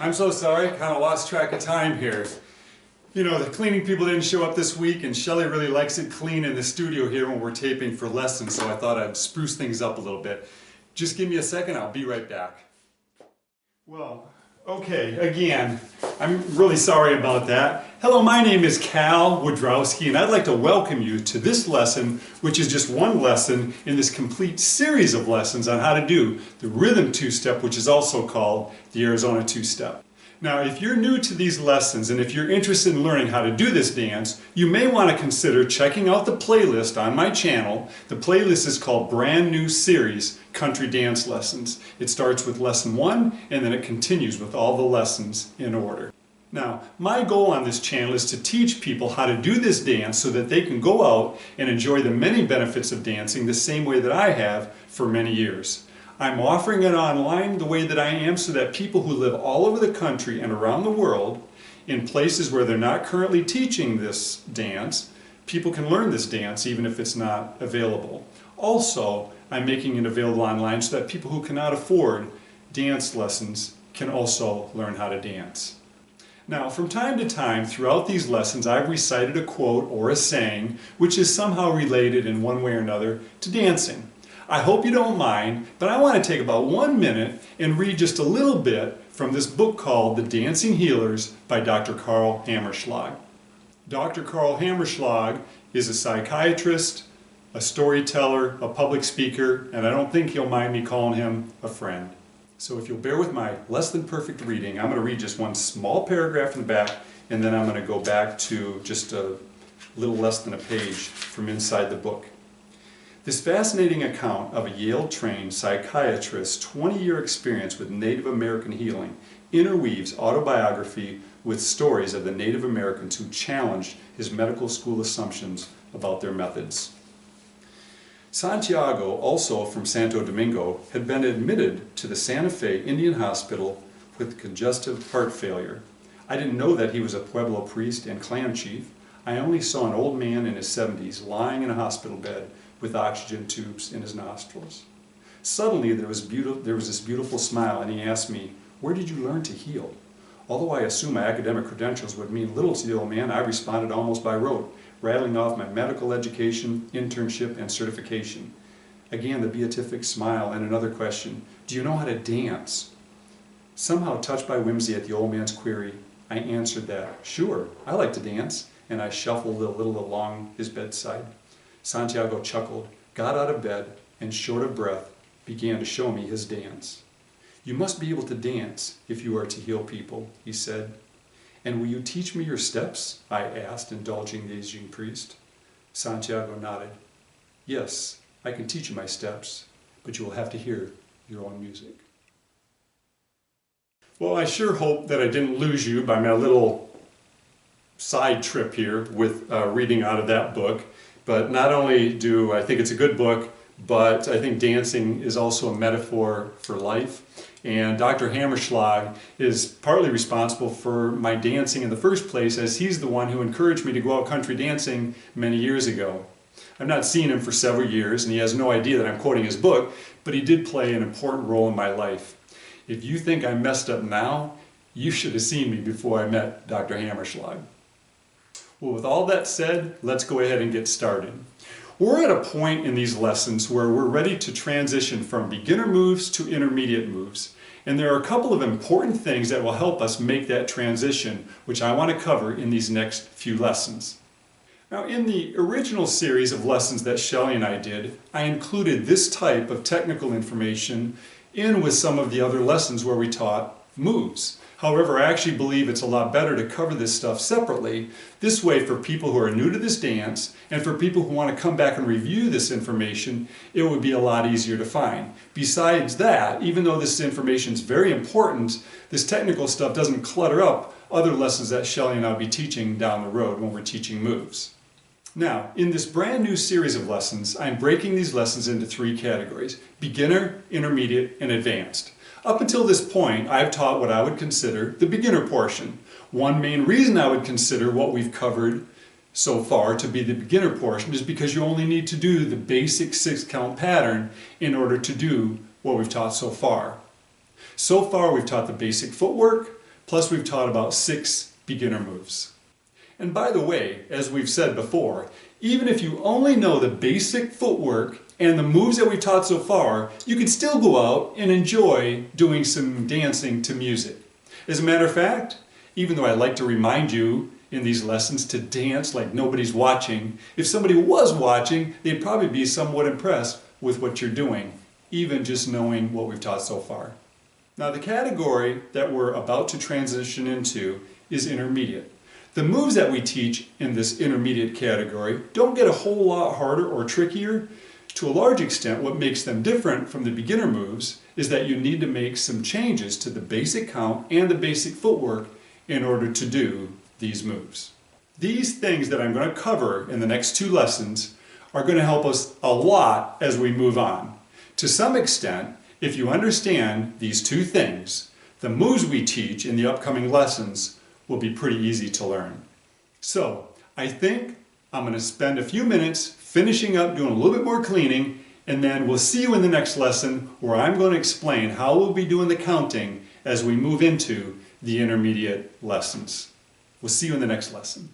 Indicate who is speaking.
Speaker 1: I'm so sorry, kind of lost track of time here. You know, the cleaning people didn't show up this week, and Shelley really likes it clean in the studio here when we're taping for lessons, so I thought I'd spruce things up a little bit. Just give me a second, I'll be right back. Well, okay, again, I'm really sorry about that. Hello, my name is Callen Wejrowski, and I'd like to welcome you to this lesson, which is just one lesson in this complete series of lessons on how to do the rhythm two-step, which is also called the Arizona two-step. Now, if you're new to these lessons and if you're interested in learning how to do this dance, you may want to consider checking out the playlist on my channel. The playlist is called Brand New Series Country Dance Lessons. It starts with lesson 1 and then it continues with all the lessons in order. Now, my goal on this channel is to teach people how to do this dance so that they can go out and enjoy the many benefits of dancing the same way that I have for many years. I'm offering it online the way that I am so that people who live all over the country and around the world, in places where they're not currently teaching this dance, people can learn this dance even if it's not available. Also, I'm making it available online so that people who cannot afford dance lessons can also learn how to dance. Now, from time to time throughout these lessons, I've recited a quote or a saying which is somehow related in one way or another to dancing. I hope you don't mind, but I want to take about 1 minute and read just a little bit from this book called The Dancing Healers by Dr. Karl Hammerschlag. Dr. Karl Hammerschlag is a psychiatrist, a storyteller, a public speaker, and I don't think you'll mind me calling him a friend. So if you'll bear with my less than perfect reading, I'm going to read just one small paragraph in the back, and then I'm going to go back to just a little less than a page from inside the book. This fascinating account of a Yale-trained psychiatrist's 20-year experience with Native American healing interweaves autobiography with stories of the Native Americans who challenged his medical school assumptions about their methods. Santiago, also from Santo Domingo, had been admitted to the Santa Fe Indian Hospital with congestive heart failure. I didn't know that he was a Pueblo priest and clan chief. I only saw an old man in his 70s lying in a hospital bed with oxygen tubes in his nostrils. Suddenly there was this beautiful smile, and he asked me, "Where did you learn to heal?" Although I assumed my academic credentials would mean little to the old man, I responded almost by rote, rattling off my medical education, internship, and certification. Again, the beatific smile and another question, "Do you know how to dance?" Somehow touched by whimsy at the old man's query, I answered that, "Sure, I like to dance," and I shuffled a little along his bedside. Santiago chuckled, got out of bed, and short of breath, began to show me his dance. "You must be able to dance if you are to heal people," he said. "And will you teach me your steps?" I asked, indulging the aging priest. Santiago nodded. "Yes, I can teach you my steps, but you will have to hear your own music." Well, I sure hope that I didn't lose you by my little side trip here with reading out of that book. But not only do I think it's a good book, but I think dancing is also a metaphor for life. And Dr. Hammerschlag is partly responsible for my dancing in the first place, as he's the one who encouraged me to go out country dancing many years ago. I've not seen him for several years, and he has no idea that I'm quoting his book, but he did play an important role in my life. If you think I'm messed up now, you should have seen me before I met Dr. Hammerschlag. Well, with all that said, let's go ahead and get started. We're at a point in these lessons where we're ready to transition from beginner moves to intermediate moves. And there are a couple of important things that will help us make that transition, which I want to cover in these next few lessons. Now, in the original series of lessons that Shelley and I did, I included this type of technical information in with some of the other lessons where we taught moves. However, I actually believe it's a lot better to cover this stuff separately. This way, for people who are new to this dance and for people who want to come back and review this information, it would be a lot easier to find. Besides that, even though this information is very important, this technical stuff doesn't clutter up other lessons that Shelley and I will be teaching down the road when we're teaching moves. Now, in this brand new series of lessons, I'm breaking these lessons into 3 categories: beginner, intermediate, and advanced. Up until this point, I've taught what I would consider the beginner portion. One main reason I would consider what we've covered so far to be the beginner portion is because you only need to do the basic 6-count pattern in order to do what we've taught so far. So far, we've taught the basic footwork, Plus we've taught about 6 beginner moves. And by the way, as we've said before, even if you only know the basic footwork and the moves that we've taught so far, you can still go out and enjoy doing some dancing to music. As a matter of fact, even though I like to remind you in these lessons to dance like nobody's watching, if somebody was watching, they'd probably be somewhat impressed with what you're doing, even just knowing what we've taught so far. Now the category that we're about to transition into is intermediate. The moves that we teach in this intermediate category don't get a whole lot harder or trickier. To a large extent, what makes them different from the beginner moves is that you need to make some changes to the basic count and the basic footwork in order to do these moves. These things that I'm going to cover in the next 2 lessons are going to help us a lot as we move on. To some extent, if you understand these 2 things, the moves we teach in the upcoming lessons will be pretty easy to learn. So, I think I'm going to spend a few minutes finishing up, doing a little bit more cleaning, and then we'll see you in the next lesson where I'm going to explain how we'll be doing the counting as we move into the intermediate lessons. We'll see you in the next lesson.